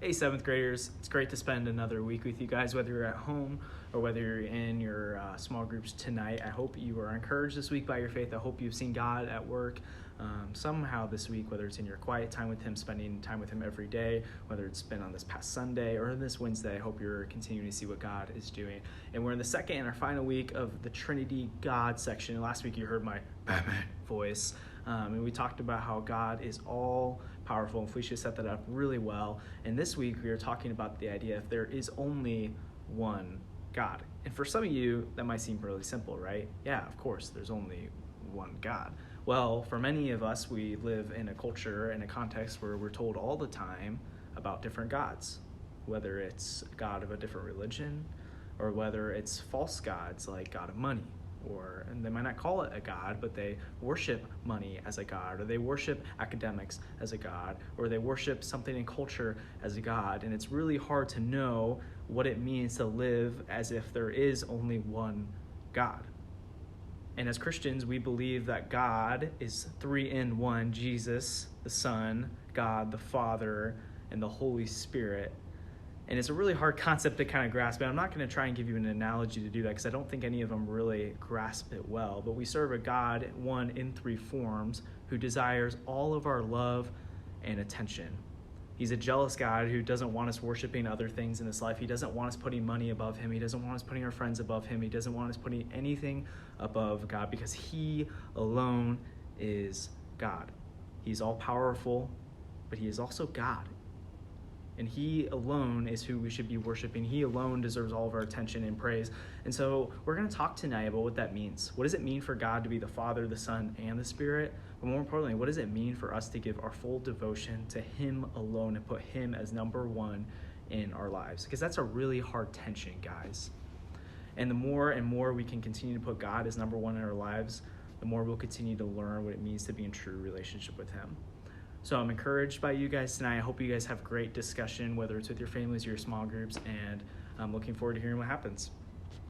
Hey, seventh graders, it's great to spend another week with you guys, whether you're at home or whether you're in your small groups tonight. I hope you are encouraged this week by your faith. I hope you've seen God at work somehow this week, whether it's in your quiet time with Him, spending time with Him every day, whether it's been on this past Sunday or this Wednesday. I hope you're continuing to see what God is doing. And we're in the second and our final week of the Trinity God section. Last week you heard my Batman voice. And we talked about how God is all powerful, and Felicia set that up really well. And this week we are talking about the idea if there is only one God. And for some of you, that might seem really simple, right? Yeah, of course, there's only one God. Well, for many of us, we live in a culture and a context where we're told all the time about different gods, whether it's a god of a different religion or whether it's false gods like God of money. And they might not call it a god, but they worship money as a god, or they worship academics as a god, or they worship something in culture as a god. And it's really hard to know what it means to live as if there is only one God. And as Christians, we believe that God is three in one: Jesus, the Son, God, the Father, and the Holy Spirit. And it's a really hard concept to kind of grasp, and I'm not going to try and give you an analogy to do that because I don't think any of them really grasp it well. But we serve a God, one in three forms, who desires all of our love and attention. He's a jealous God who doesn't want us worshiping other things in this life. He doesn't want us putting money above Him. He doesn't want us putting our friends above Him. He doesn't want us putting anything above God because He alone is God. He's all powerful, but He is also God. And He alone is who we should be worshiping. He alone deserves all of our attention and praise. And so we're going to talk tonight about what that means. What does it mean for God to be the Father, the Son, and the Spirit? But more importantly, what does it mean for us to give our full devotion to Him alone and put Him as number one in our lives? Because that's a really hard tension, guys. And the more and more we can continue to put God as number one in our lives, the more we'll continue to learn what it means to be in true relationship with Him. So I'm encouraged by you guys tonight. I hope you guys have great discussion, whether it's with your families or your small groups, and I'm looking forward to hearing what happens.